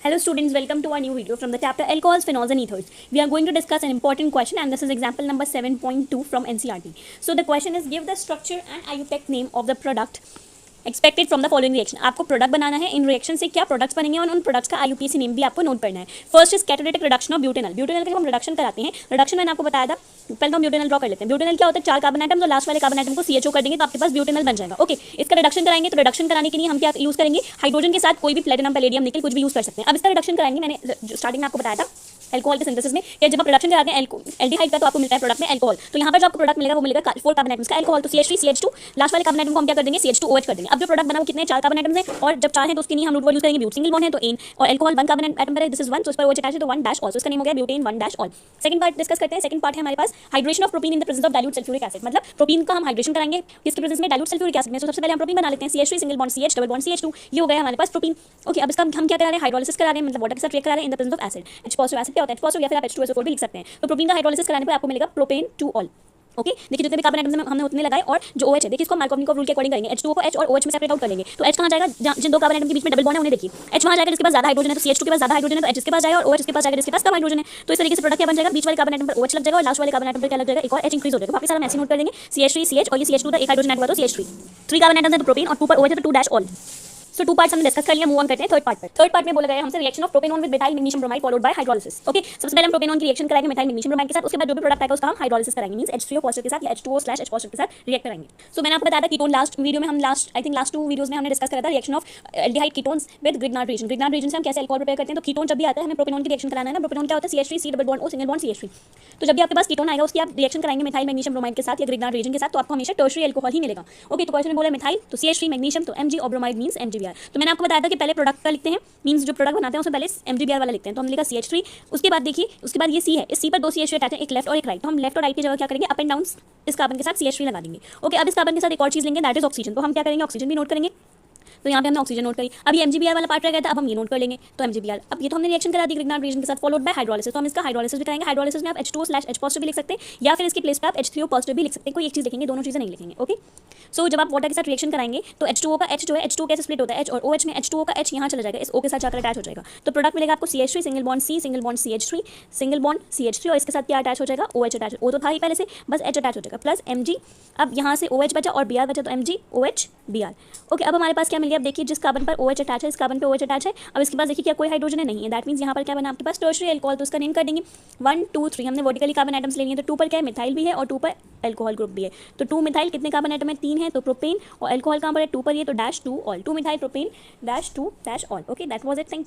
Hello students, welcome to our new video from the chapter Alcohols, Phenols and Ethers. We are going to discuss an important question and this is example number 7.2 from NCERT. So the question is give the structure and IUPAC name of the product expected from the following reaction. आपको product बनाना है, इन reaction से क्या products बनेंगे और उन products का IUPAC name भी आपको नोट करना है। First is catalytic reduction of butanol. Butanol का जब हम रिडक्शन कराते हैं, रिडक्शन मैंने आपको बताया था, पहले तो हम ब्यूटेनॉल ड्रॉ कर लेते हैं। ब्यूटेनॉल क्या होता है, 4 कार्बन एटम, तो लास्ट वाले कार्बन एटम को CHO कर देंगे तो आपके पास ब्यूटेनॉल बन जाएगा। ओके, इसका रिडक्शन कराएंगे तो रिडक्शन कराने के लिए हम क्या यूज करेंगे, हाइड्रोजन के साथ कोई भी प्लेटिनम पैलेडियम निकल कुछ भी यूज कर सकते हैं। अब इसका रिडक्शन कराएंगे, मैंने स्टार्टिंग में आपको बताया था एल्कोहल के सिंथेसिस में कि जब आप रिडक्शन कराते हैं एल्डिहाइड का तो आपको मिलता है प्रोडक्ट में एल्कोहल, तो यहाँ पर जो आपको प्रोडक्ट मिलेगा वो मिलेगा 4 कार्बन एटम्स का एल्कोहल, तो CH3 CH2 लास्ट वाले कार्बन एटम को हम क्या कर देंगे CH2OH कर देंगे। अब जो प्रोडक्ट बना वो कितने 4 कार्बन एटम्स हैं और जब 4 हैं तो उसके लिए हम रूट वर्ड यूज करेंगे ब्यूट, सिंगल बॉन्ड है तो एन, और एल्कोहल 1 कार्बन एटम पर है, दिस इज 1, तो उस पर OH अटैच है तो 1 डैश ऑल, इसका नेम हो गया butane 1 dash ol. Second part discuss करते हैं। सेकंड पार्ट है हमारे पास hydration of propene in the presence of dilute sulphuric acid, मतलब प्रोपीन का हम हाइड्रेशन कराएंगे किसके प्रेजेंस में, डाइल्यूट सल्फ्यूरिक एसिड में। तो सबसे पहले हम प्रोपीन बना लेते हैं CH3 single bond CH double bond CH2, ये हो गया हमारे पास प्रोपीन। ओके, अब इसका हम क्या करा रहे हैं, हाइड्रोलिसिस करा रहे हैं, मतलब वाटर के साथ रिएक्ट करा रहे हैं इन the presence of acid. H positive acid क्या होता है, H पॉजिटिव, या फिर आप H2SO4 भी लिख सकते हैं। तो प्रोपीन का हाइड्रोलिसिस कराने पर आपको मिलेगा प्रोपेन 2 ऑल। ओके, देखिए जितने भी कार्बन एटम्स हमने उतने लगाए और जो OH है देखिए इसको मार्कोवनिकोव रूल के अकॉर्डिंग करेंगे, H2O को H और OH में सेपरेट आउट करेंगे। तो H कहाँ जाएगा, जिन 2 कार्बन एटम के बीच में डबल बॉन्ड है उन्हें देखिए, H वहाँ जाएगा जिसके पास ज्यादा हाइड्रोजन है, तो CH2 के पास ज्यादा हाइड्रोजन है तो H इसके पास जाएगा और OH इसके पास जाएगा जिसके पास कम हाइड्रोजन है। तो इस तरीके से प्रोडक्ट क्या बन जाएगा, बीच वाले कार्बन एटम पर OH लग जाएगा और लास्ट वाले कार्बन एटम पर क्या लग जाएगा, एक और H इंक्रीज हो जाएगा। वापस हम ऐसे नोट कर देंगे CH3 CH और ये CH2 था, एक हाइड्रोजन ऐड हुआ तो CH3, 3 कार्बन एटम्स है तो प्रोपेन और 2 पर OH है तो 2 डैश ऑल। सो 2 पार्ट्स हमने डिस्कस कर लिया, मूव ऑन करते हैं थर्ड पार्ट पर। थर्ड पार्ट में बोला गया है हमसे reaction of propanone with methyl magnesium bromide followed by hydrolysis. Okay, सबसे पहले हम प्रोपेनॉन की रिएक्शन कराएंगे मिथाइल मैग्नीशियम ब्रोमाइड के साथ, उसके बाद जो भी प्रोडक्ट आएगा उसका हम हाइड्रोलिसिस कराएंगे, मींस H3O पॉजिटिव के साथ या H2O/H पॉजिटिव के साथ रिएक्ट कराएंगे। सो मैंने आपको बताया था कीटोन, लास्ट वीडियो में हम लास्ट 2 वीडियोस में हमने डिस्कस करा था reaction of aldehyde ketones with Grignard reason. Grignard reason से हम कैसे अल्कोहल प्रिपेयर करते हैं, तो कीटोन जब भी आता है हमें प्रोपेनॉन की रिएक्शन कराना है ना, प्रोपेनॉन क्या होता है CH3 C double bond O single bond CH3। तो जब भी आपके पास कीटोन आएगा उसकी आप रिएक्शन कराएंगे मिथाइल मैग्नीशियम ब्रोमाइड के साथ या ग्रिग्नार्ड रीजन के साथ, तो आपको हमेशा टर्शियरी अल्कोहल ही मिलेगा। ओके, तो क्वेश्चन में बोला मिथाइल तो CH3 मैग्नीशियम तो Mg और ब्रोमाइड मींस MgBr। तो मैंने आपको बताया था कि पहले प्रोडक्ट का लिखते हैं, मींस जो प्रोडक्ट बनाते हैं उसमें पहले MgBr वाला लिखते हैं, तो हमने लिखा CH3, उसके बाद देखिए उसके बाद ये C है, इस C पर 2 CH3 अटैच है, एक लेफ्ट और एक राइट, तो हम लेफ्ट और राइट की जगह क्या करेंगे, अप एंड डाउन इस कार्बन के साथ CH3 लगा देंगे। ओके, अब इस कार्बन के साथ एक और चीज लेंगे दैट इज ऑक्सीजन, तो हम क्या करेंगे ऑक्सीजन भी नोट करेंगे, तो यहाँ पे हमने ऑक्सीजन नोट करी। अब ये MgBr वाला पार्ट रह गया था, अब हम ये नोट कर लेंगे, तो MgBr। अब ये तो हमने रिएक्शन करा दी ग्रिग्नार्ड रीजन के साथ फॉलोड बाय हाइड्रोलिसिस, तो हम इसका हाइड्रोलिसिस भी कराएंगे। हाइड्रोलिसिस में आप H2O/H पॉजिटिव भी लिख सकते हैं या फिर इसकी प्लेस पे आप H3O पॉजिटिव भी लिख सकते हैं, कोई एक चीज लिखेंगे, दोनों चीजें नहीं लिखेंगे। ओके, सो जब आप वाटर के साथ रिएक्शन कराएंगे तो H2O का H जो है, H2O कैसे स्प्लिट होता है H और OH में H2O का H यहाँ चला जाएगा, इस O के साथ जाकर अटैच हो जाएगा, तो प्रोडक्ट मिलेगा आपको CH3 single bond C single bond CH3 single bond CH3 और इसके साथ क्या अटैच हो जाएगा OH अटैच, O तो था ही पहले से, बस H अटैच हो जाएगा प्लस Mg। अब यहाँ से OH बचा और Br बचा तो MgOH/Br। ओके, अब हमारे पास क्या मिल गया, अब देखिए जिस कार्बन पर OH अटैच है इस कार्बन पे OH अटैच है, अब इसके पास देखिए क्या कोई हाइड्रोजन नहीं है, दैट मींस यहाँ पर क्या बना आपके पास टर्शियरी अल्कोहल, तो उसका नेम कर देंगे 1 2 3। हमने वर्टिकली कार्बन एटम्स ले लिए, तो 2 पर क्या है मिथाइल भी है और 2 पर अल्कोहल ग्रुप भी है, तो 2 मिथाइल कितने कार्बन एटम है 3 है, तो प्रोपेन, और अल्कोहल कहाँ पर है 2 पर, ये तो -2 all, 2 methyl propane -2 all. Okay, that was it, thank you.